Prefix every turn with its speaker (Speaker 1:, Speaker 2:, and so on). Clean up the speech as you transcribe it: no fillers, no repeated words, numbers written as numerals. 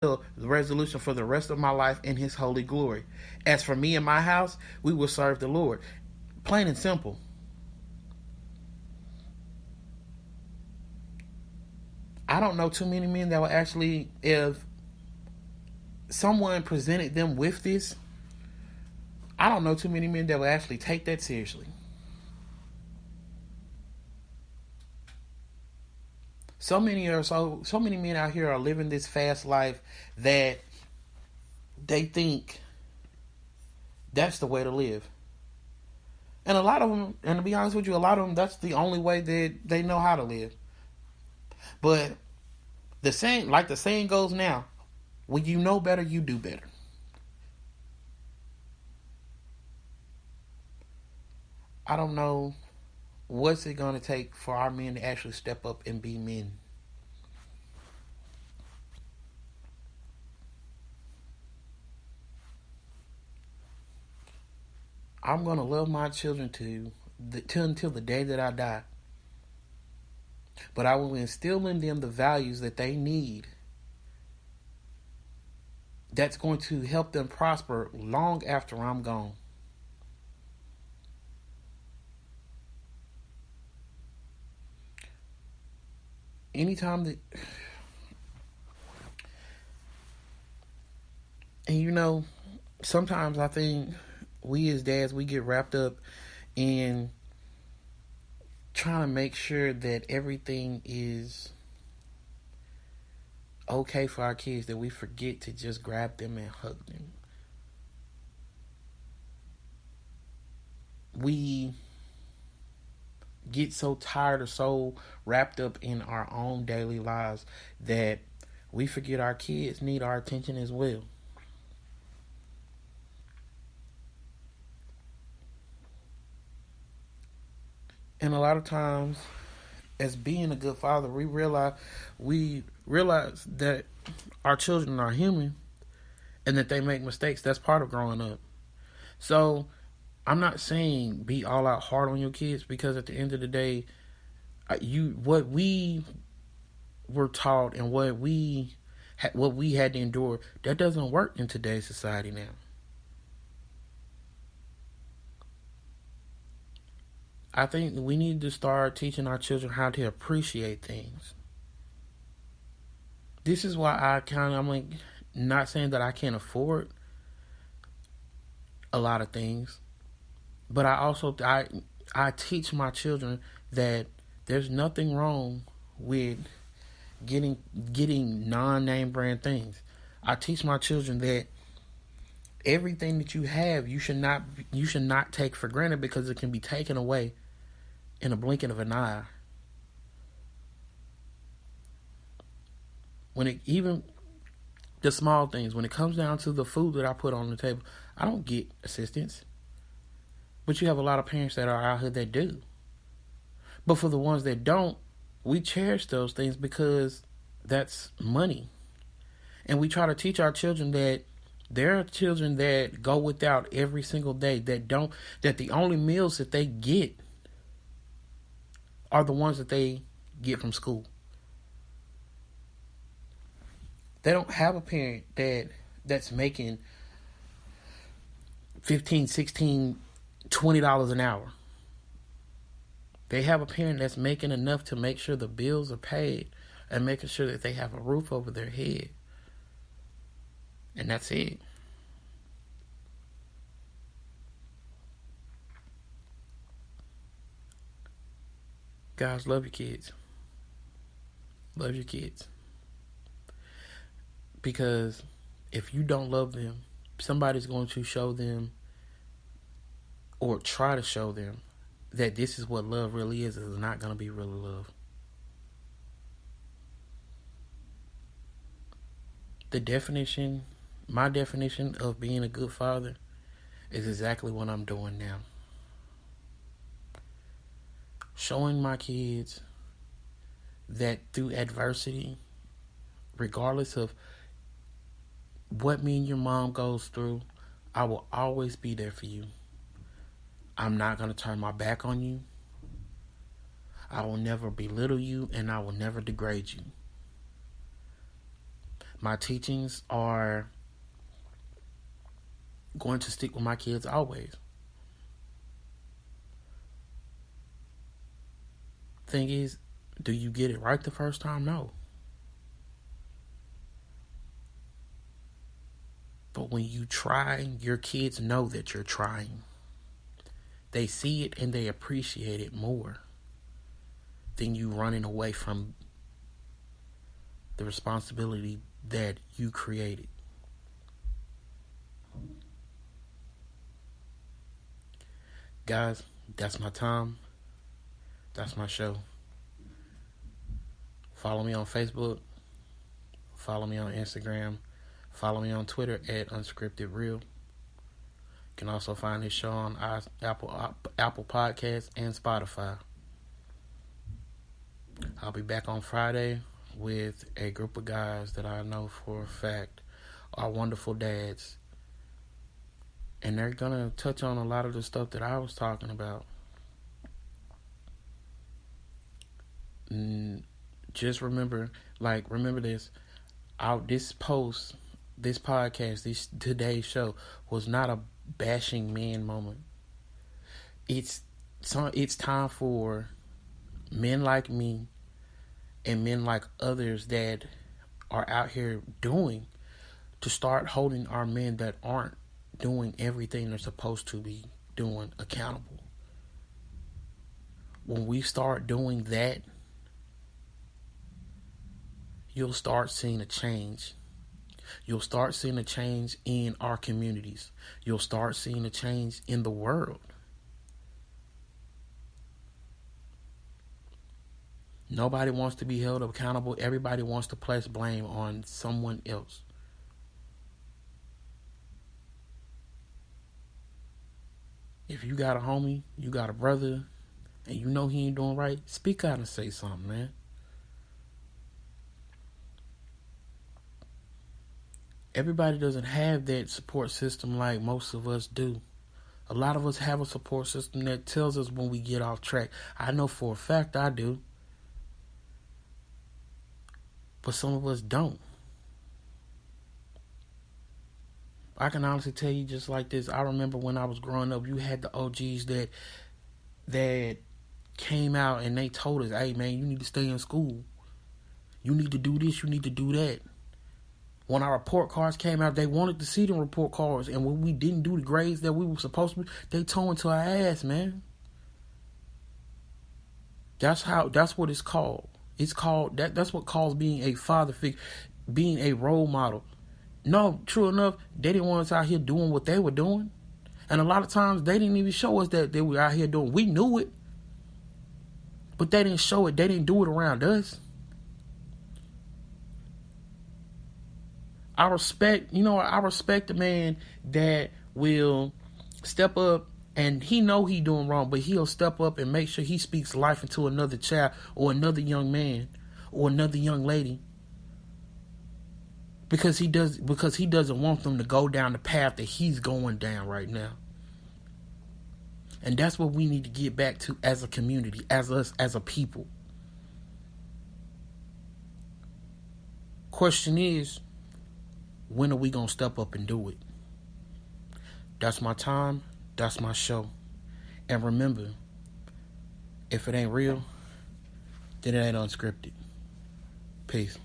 Speaker 1: the resolution for the rest of my life in His holy glory. As for me and my house, we will serve the Lord. Plain and simple. I don't know too many men that will actually, if someone presented them with this, I don't know too many men that will actually take that seriously. So many men out here are living this fast life that they think that's the way to live. And a lot of them, and to be honest with you, a lot of them, that's the only way that they know how to live. But the saying goes now, when you know better, you do better. I don't know what's it going to take for our men to actually step up and be men. I'm going to love my children until the day that I die. But I will instill in them the values that they need, that's going to help them prosper long after I'm gone. Anytime that, and sometimes I think we as dads, we get wrapped up in trying to make sure that everything is okay for our kids, that we forget to just grab them and hug them. We get so tired or so wrapped up in our own daily lives that we forget our kids need our attention as well. And a lot of times, as being a good father, we realize that our children are human and that they make mistakes. That's part of growing up. So I'm not saying be all out hard on your kids, because at the end of the day, what we were taught and what we had to endure, that doesn't work in today's society now. I think we need to start teaching our children how to appreciate things. This is why I'm like, not saying that I can't afford a lot of things, but I teach my children that there's nothing wrong with getting non-name brand things. I teach my children that everything that you have, you should not take for granted, because it can be taken away in a blinking of an eye. Even the small things, when it comes down to the food that I put on the table, I don't get assistance. But you have a lot of parents that are out here that do. But for the ones that don't, we cherish those things because that's money. And we try to teach our children that there are children that go without every single day, that the only meals that they get are the ones that they get from school. They don't have a parent that's making $15, $16, $20 an hour. They have a parent that's making enough to make sure the bills are paid and making sure that they have a roof over their head. And that's it. Guys, love your kids. Love your kids. Because if you don't love them, somebody's going to show them, or try to show them, that this is what love really is. It's not going to be really love. My definition of being a good father is exactly what I'm doing now. Showing my kids that through adversity, regardless of what me and your mom goes through, I will always be there for you. I'm not going to turn my back on you. I will never belittle you, and I will never degrade you. My teachings are going to stick with my kids always. Thing is, do you get it right the first time? No. But when you try, your kids know that you're trying. They see it and they appreciate it more than you running away from the responsibility that you created. Guys, that's my time. That's my show. Follow me on Facebook. Follow me on Instagram. Follow me on Twitter at Unscripted Real. You can also find this show on Apple Podcasts and Spotify. I'll be back on Friday with a group of guys that I know for a fact are wonderful dads. And they're going to touch on a lot of the stuff that I was talking about. Just remember this. This podcast, today's show was not a bashing men moment. It's time for men like me and men like others that are out here doing to start holding our men that aren't doing everything they're supposed to be doing accountable. When we start doing that, you'll start seeing a change. You'll start seeing a change in our communities. You'll start seeing a change in the world. Nobody wants to be held accountable. Everybody wants to place blame on someone else. If you got a homie, you got a brother, and you know he ain't doing right, speak out and say something, man. Everybody doesn't have that support system like most of us do. A lot of us have a support system that tells us when we get off track. I know for a fact I do. But some of us don't. I can honestly tell you just like this. I remember when I was growing up, you had the OGs that came out and they told us, hey man, you need to stay in school. You need to do this, you need to do that. When our report cards came out, they wanted to see the report cards. And when we didn't do the grades that we were supposed to, they tore into our ass, man. That's what it's called. It's called that's what calls being a father figure, being a role model. No, true enough, they didn't want us out here doing what they were doing. And a lot of times they didn't even show us that they were out here doing. We knew it. But they didn't show it. They didn't do it around us. I respect the man that will step up and he know he doing wrong, but he'll step up and make sure he speaks life into another child or another young man or another young lady. Because he doesn't want them to go down the path that he's going down right now. And that's what we need to get back to as a community, as us, as a people. Question is, when are we going to step up and do it? That's my time. That's my show. And remember, if it ain't real, then it ain't unscripted. Peace.